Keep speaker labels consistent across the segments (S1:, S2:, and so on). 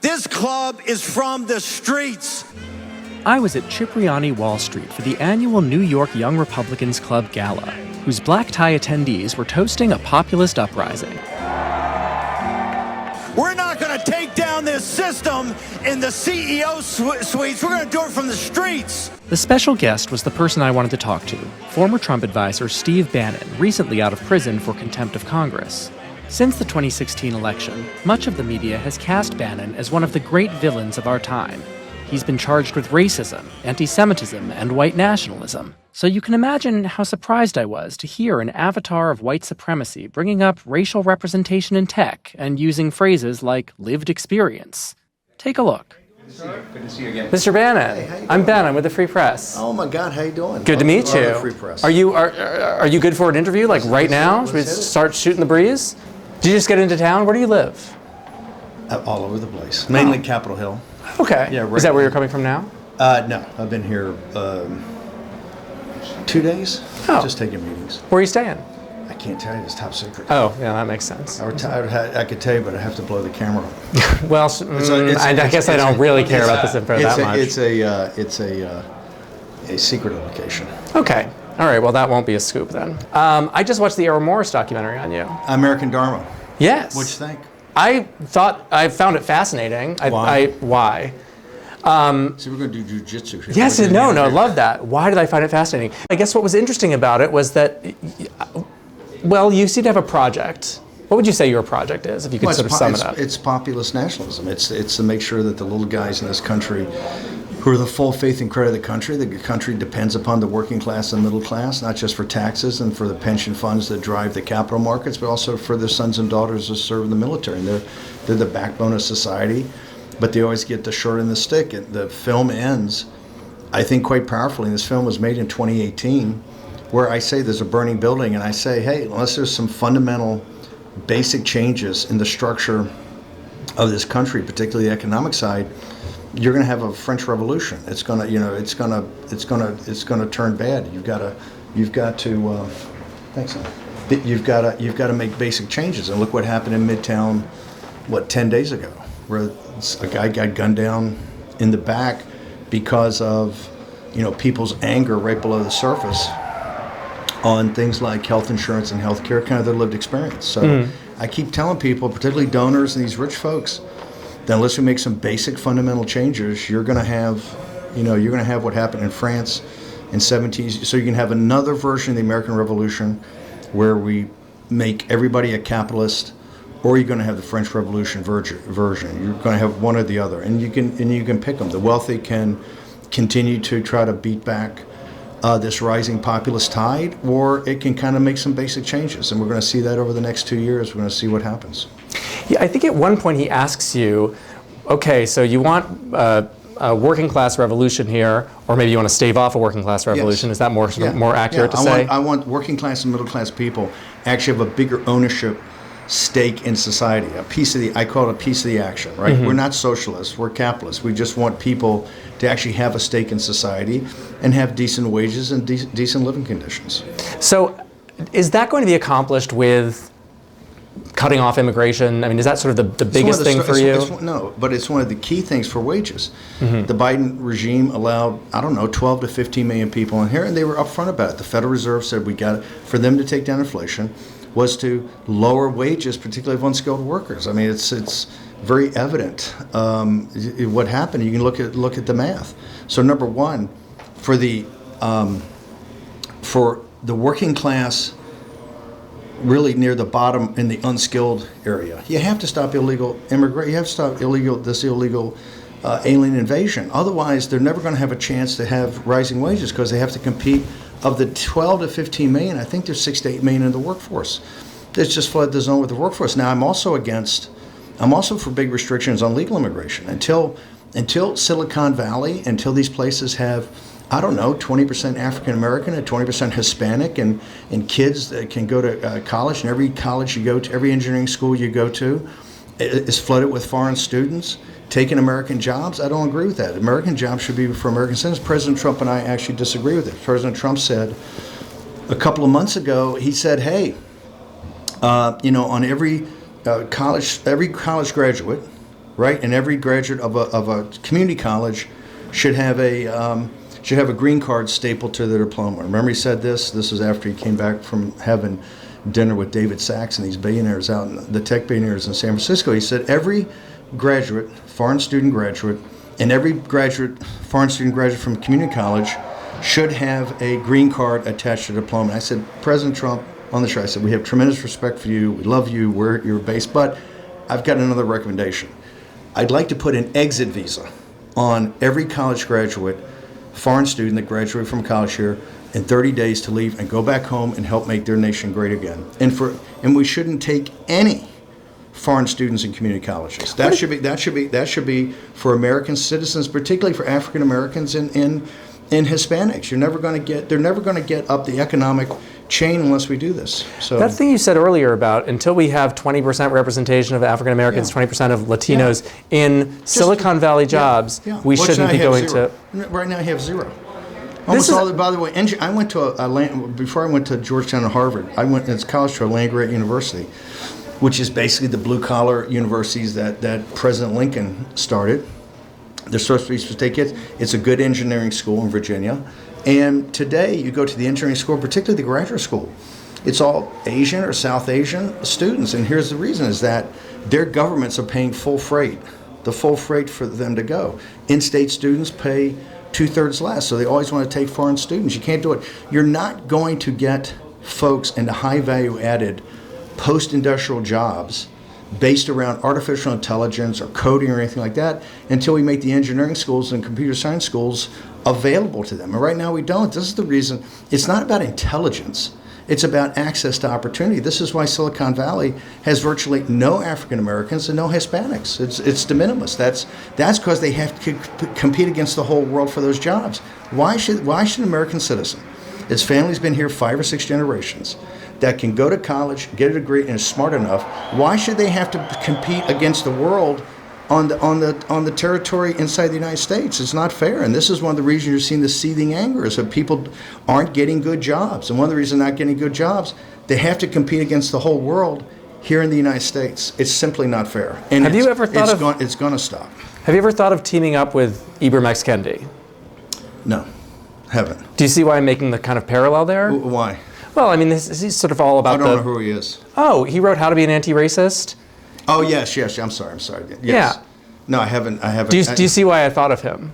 S1: This club is from the streets.
S2: I was at Cipriani Wall Street for the annual New York Young Republicans Club Gala, whose black tie attendees were toasting a populist uprising.
S1: We're not going to take down this system in the CEO suites. We're going to do it from the streets.
S2: The special guest was the person I wanted to talk to, former Trump advisor Steve Bannon, recently out of prison for contempt of Congress. Since the 2016 election, much of the media has cast Bannon as one of the great villains of our time. He's been charged with racism, antisemitism, and white nationalism. So you can imagine how surprised I was to hear an avatar of white supremacy bringing up racial representation in tech and using phrases like lived experience. Take a look.
S3: Good to see you again.
S2: Mr. Bannon,
S4: Hey, how you
S2: I'm
S4: doing?
S2: Ben. I'm with the Free Press.
S4: Oh my God, how you doing?
S2: Good to meet
S4: Love
S2: you.
S4: the Free Press.
S2: Are you good for an interview, like right now? Should we
S4: let's hit it.
S2: start shooting the breeze? Did you just get into town? Where do you live?
S4: All over the place. Mainly Capitol Hill.
S2: Okay.
S4: Yeah, right.
S2: Is that where you're coming from now?
S4: No, I've been here 2 days.
S2: Oh.
S4: Just taking meetings.
S2: Where are you staying?
S4: I can't tell you. It's top secret.
S2: Oh, yeah, that makes sense.
S4: I could tell you, but I have to blow the camera up.
S2: Well, I guess I don't really care about this info that much.
S4: It's a secret location.
S2: Okay. All right, well, that won't be a scoop then. I just watched the Errol Morris documentary on you.
S4: American Dharma.
S2: Yes.
S4: What'd you think?
S2: I found it fascinating.
S4: Why?
S2: Why?
S4: So we're going to do jujitsu here.
S2: Yes,
S4: What do you
S2: no,
S4: mean?
S2: I love that. Why did I find it fascinating? I guess what was interesting about it was that, well, you seem to have a project. What would you say your project is, if you could
S4: Well,
S2: sort of sum it up?
S4: It's populist nationalism. It's to make sure that the little guys in this country, who are the full faith and credit of the country depends upon the working class and middle class, not just for taxes and for the pension funds that drive the capital markets, but also for their sons and daughters who serve in the military. And they're the backbone of society, but they always get the short end of the stick. The film ends, I think, quite powerfully. And this film was made in 2018, where I say there's a burning building, and I say, hey, unless there's some fundamental basic changes in the structure of this country, particularly the economic side, you're going to have a French Revolution. It's going to turn bad. You've got to thanks, son. You've got to make basic changes. And look what happened in Midtown, 10 days ago, where a guy got gunned down in the back because of people's anger right below the surface on things like health insurance and health care, kind of their lived experience. So I keep telling people, particularly donors and these rich folks, that unless we make some basic fundamental changes, you're going to have what happened in France in 17. So you can have another version of the American Revolution where we make everybody a capitalist, or you're going to have the French Revolution version. You're going to have one or the other, and you can pick them. The wealthy can continue to try to beat back this rising populist tide, or it can kind of make some basic changes. And we're going to see that over the next 2 years. We're going to see what happens.
S2: Yeah, I think at one point he asks you, okay, so you want a working class revolution here, or maybe you want to stave off a working class revolution.
S4: Yes.
S2: Is that more accurate to say?
S4: I want working class and middle class people actually have a bigger ownership stake in society. I call it a piece of the action, right? Mm-hmm. We're not socialists, we're capitalists. We just want people to actually have a stake in society and have decent wages and decent living conditions.
S2: So is that going to be accomplished with cutting off immigration? I mean, is that sort of the biggest thing for you?
S4: No, but it's one of the key things for wages. Mm-hmm. The Biden regime allowed, 12 to 15 million people in here, and they were upfront about it. The Federal Reserve said for them to take down inflation was to lower wages, particularly of unskilled workers. I mean, it's very evident what happened. You can look at the math. So number one, for the working class, really near the bottom in the unskilled area, you have to stop illegal immigration. You have to stop illegal alien invasion. Otherwise, they're never going to have a chance to have rising wages because they have to compete. Of the 12 to 15 million, I think there's 6 to 8 million in the workforce. That's just flood the zone with the workforce. Now, I'm also for big restrictions on legal immigration. Until Silicon Valley, until these places have, 20% African American and 20% Hispanic, and kids that can go to college, and every college you go to, every engineering school you go to is flooded with foreign students taking American jobs. I don't agree with that. American jobs should be for American citizens. President Trump and I actually disagree with it. President Trump said a couple of months ago, he said, hey, on every college graduate, right? And every graduate of a community college should have a green card stapled to their diploma. Remember he said this? This was after he came back from having dinner with David Sachs and these billionaires out in the tech billionaires in San Francisco. He said every graduate, foreign student graduate, and every foreign student graduate from community college should have a green card attached to the diploma. And I said, President Trump, on the show, I said, we have tremendous respect for you. We love you. We're at your base. But I've got another recommendation. I'd like to put an exit visa on every college graduate, foreign student that graduated from college here in 30 days to leave and go back home and help make their nation great again. And we shouldn't take any foreign students in community colleges. That should be for American citizens, particularly for African Americans and Hispanics. They're never going to get up the economic chain unless we do this. So
S2: that thing you said earlier about until we have 20% representation of African Americans, 20% of Latinos in Silicon Valley jobs, we shouldn't be going to.
S4: Right now, you have zero. Almost all. By the way, I went to before I went to Georgetown and Harvard. I went as college to a land-grant university, which is basically the blue-collar universities that President Lincoln started. They're supposed to be for state kids. It's a good engineering school in Virginia. And today, you go to the engineering school, particularly the graduate school, it's all Asian or South Asian students. And here's the reason, is that their governments are paying full freight, the full freight for them to go. In-state students pay 2/3 less, so they always want to take foreign students. You can't do it. You're not going to get folks into high value-added post-industrial jobs based around artificial intelligence or coding or anything like that until we make the engineering schools and computer science schools available to them. And right now we don't. This is the reason. It's not about intelligence. It's about access to opportunity. This is why Silicon Valley has virtually no African Americans and no Hispanics. It's de minimis. That's because they have to compete against the whole world for those jobs. Why should an American citizen, his family's been here 5 or 6 generations, that can go to college, get a degree, and is smart enough, why should they have to compete against the world on the territory inside the United States? It's not fair. And this is one of the reasons you're seeing the seething anger, is that people aren't getting good jobs. And one of the reasons they're not getting good jobs, they have to compete against the whole world here in the United States. It's simply not fair. And
S2: have you ever thought
S4: it's going to stop.
S2: Have you ever thought of teaming up with Ibram X. Kendi?
S4: No, haven't.
S2: Do you see why I'm making the kind of parallel there?
S4: Why?
S2: Well, I mean, he's sort of all about
S4: I don't know who he is.
S2: Oh, he wrote How to Be an Anti-Racist?
S4: Oh, yes. I'm sorry. Yes.
S2: Yeah.
S4: No, I haven't.
S2: Do you see why I thought of him?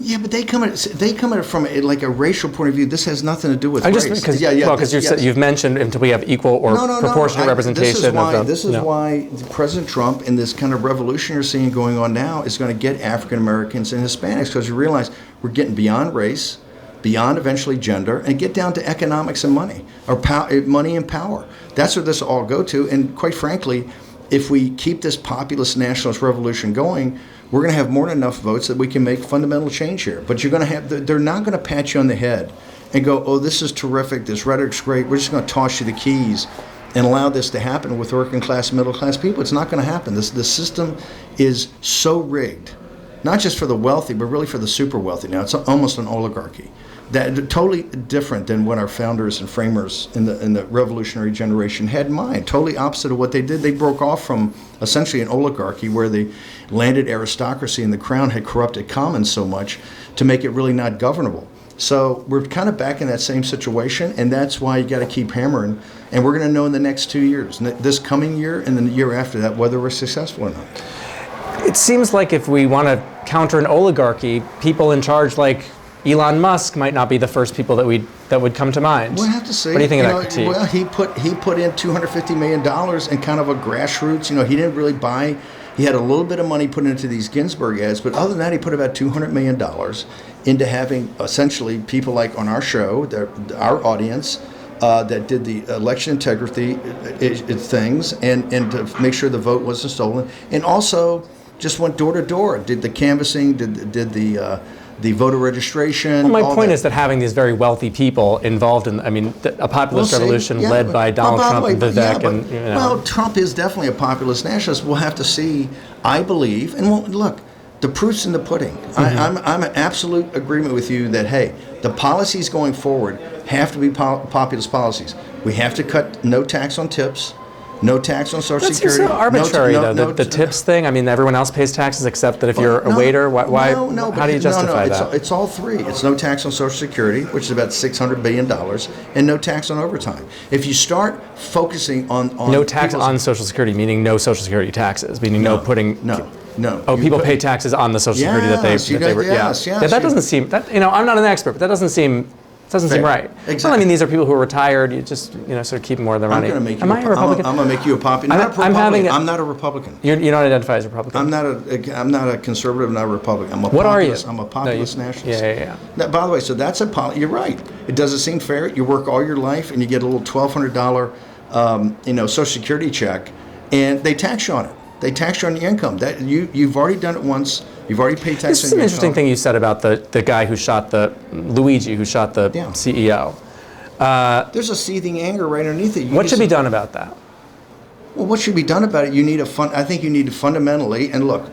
S4: Yeah, but they come at it from a racial point of view. This has nothing to do with race.
S2: Because you've mentioned until we have equal or proportionate representation.
S4: This is why President Trump and this kind of revolution you're seeing going on now is going to get African Americans and Hispanics, because you realize we're getting beyond race, beyond eventually gender, and get down to economics and money, or money and power. That's where this will all go to. And quite frankly, if we keep this populist nationalist revolution going, we're going to have more than enough votes that we can make fundamental change here. But they're not going to pat you on the head and go, oh, this is terrific, this rhetoric's great, we're just going to toss you the keys and allow this to happen with working class and middle class people. It's not going to happen. The system is so rigged, not just for the wealthy, but really for the super wealthy now. It's almost an oligarchy. That totally different than what our founders and framers in the revolutionary generation had in mind. Totally opposite of what they did. They broke off from essentially an oligarchy where the landed aristocracy and the crown had corrupted commons so much to make it really not governable. So we're kind of back in that same situation, and that's why you got to keep hammering. And we're going to know in the next 2 years, this coming year and the year after that, whether we're successful or not.
S2: It seems like if we want to counter an oligarchy, people in charge like Elon Musk might not be the first people that would come to mind.
S4: We'll have to see.
S2: What do you think of that critique?
S4: Well, he put in $250 million in kind of a grassroots. He didn't really buy. He had a little bit of money put into these Ginsburg ads, but other than that, he put about $200 million into having essentially people like on our show, our audience, that did the election integrity things and to make sure the vote wasn't stolen, and also just went door to door, did the canvassing, did the voter registration.
S2: Well, my point is that having these very wealthy people involved in, a populist revolution led by Donald Trump and Vivek.
S4: Well, Trump is definitely a populist nationalist. We'll have to see, I believe, and look, the proof's in the pudding. Mm-hmm. I'm in absolute agreement with you that, hey, the policies going forward have to be populist policies. We have to cut no tax on tips. No tax on Social
S2: That seems
S4: Security.
S2: so arbitrary, though. The tips thing. I mean, everyone else pays taxes except that if you're a waiter. Why? How do you justify that?
S4: It's all three. It's no tax on Social Security, which is about $600 billion, and no tax on overtime. If you start focusing on
S2: no tax on Social Security, meaning no Social Security taxes, meaning no putting.
S4: No.
S2: Oh, people pay taxes on the Social Security that they were.
S4: Yes.
S2: Yeah, that doesn't seem. I'm not an expert, but that doesn't seem. Doesn't seem right.
S4: Exactly.
S2: Well, I mean, these are people who are retired. You just, sort of keep more of their money.
S4: Am I a Republican? I'm going to make you a popular. I'm not a Republican.
S2: You don't identify as a Republican.
S4: I'm not a conservative. I'm not a Republican. I'm a
S2: what
S4: populist.
S2: Are you?
S4: I'm a populist nationalist.
S2: Yeah.
S4: Now, by the way, so that's you're right. It doesn't seem fair. You work all your life and you get a little $1,200, Social Security check, and they tax you on it. They tax you on the income. That you've already done it once. You've already paid tax.
S2: This is an interesting thing you said about the guy who shot Luigi, who shot the CEO.
S4: There's a seething anger right underneath it.
S2: What should be done about that?
S4: Well, what should be done about it? I think you need to fundamentally, and look,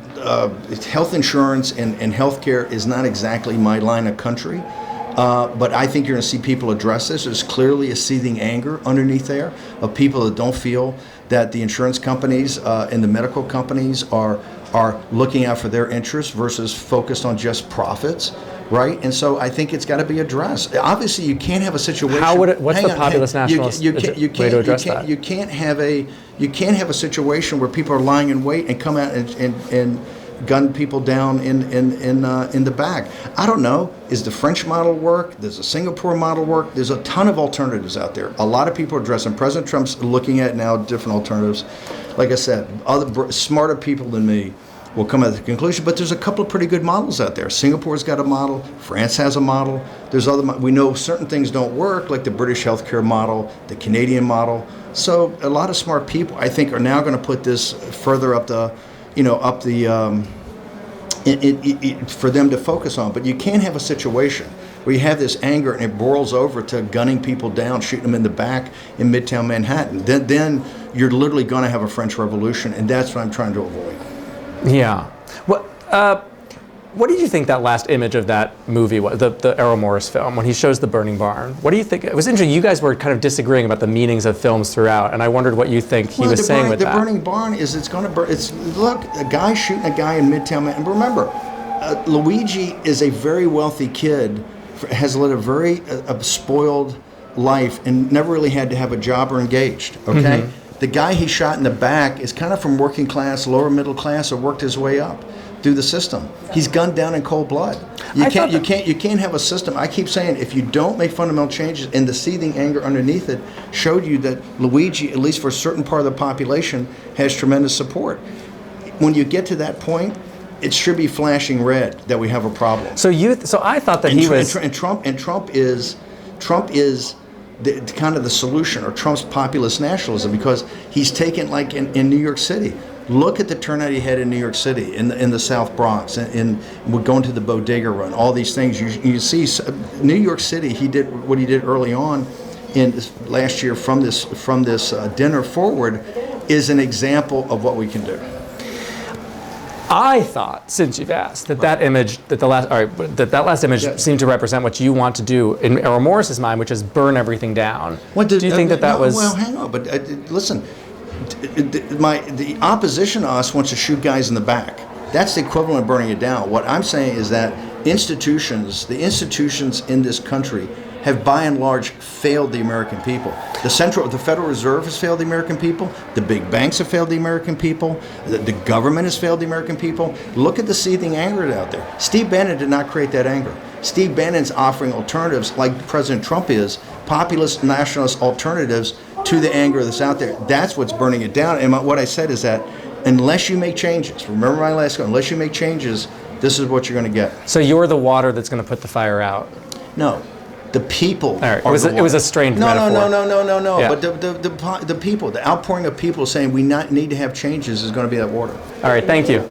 S4: health insurance and health care is not exactly my line of country. But I think you're going to see people address this. There's clearly a seething anger underneath there of people that don't feel that the insurance companies and the medical companies are looking out for their interests versus focused on just profits, right? And so I think it's got to be addressed. Obviously, you can't have a situation.
S2: What's the populist nationalist way to address that?
S4: You can't have a situation where people are lying in wait and come out and gun people down in the back. I don't know. Is the French model work? Does the Singapore model work? There's a ton of alternatives out there. A lot of people are addressing. President Trump's looking at now different alternatives. Like I said, other smarter people than me will come at the conclusion. But there's a couple of pretty good models out there. Singapore's got a model. France has a model. There's other. We know certain things don't work, like the British healthcare model, the Canadian model. So a lot of smart people, I think, are now going to put this further up the. For them to focus on. But you can't have a situation where you have this anger and it boils over to gunning people down, shooting them in the back in Midtown Manhattan. Then you're literally going to have a French Revolution, and that's what I'm trying to avoid.
S2: Yeah. What did you think that last image of that movie was, the Errol Morris film, when he shows the burning barn? What do you think? It was interesting. You guys were kind of disagreeing about the meanings of films throughout, and I wondered what you think he was saying with that. The burning barn is it's going to burn. Look, a guy shooting a guy in Midtown Manhattan. And remember, Luigi is a very wealthy kid, has led a very spoiled life, and never really had to have a job or engaged. Okay. Mm-hmm. The guy he shot in the back is kind of from working class, lower middle class, or worked his way up through the system. He's gunned down in cold blood. You can't have a system. I keep saying, if you don't make fundamental changes, and the seething anger underneath it showed you that Luigi, at least for a certain part of the population, has tremendous support. When you get to that point, it should be flashing red that we have a problem. So I thought that
S4: Trump is the kind of the solution, or Trump's populist nationalism, because he's taken, like in New York City. Look at the turnout he had in New York City, in the South Bronx, and we're going to the bodega run. All these things you see. New York City, he did what he did early on last year from this dinner forward, is an example of what we can do.
S2: I thought, since you've asked, that last image seemed to represent what you want to do in Errol Morris's mind, which is burn everything down. Do you think that was?
S4: Well, hang on, but listen. The opposition to us wants to shoot guys in the back. That's the equivalent of burning it down. What I'm saying is that the institutions in this country have by and large failed the American people. The Federal Reserve has failed the American people. The big banks have failed the American people. The government has failed the American people. Look at the seething anger out there. Steve Bannon did not create that anger. Steve Bannon's offering alternatives, like President Trump is, populist nationalist alternatives to the anger that's out there. That's what's burning it down. And what I said is that unless you make changes, remember my last comment, unless you make changes, this is what you're going to get.
S2: So you're the water that's going to put the fire out?
S4: No. The people.
S2: All right. It was a strained metaphor.
S4: No.
S2: Yeah.
S4: But the people, the outpouring of people saying we need to have changes is going to be that water.
S2: All right. Thank you.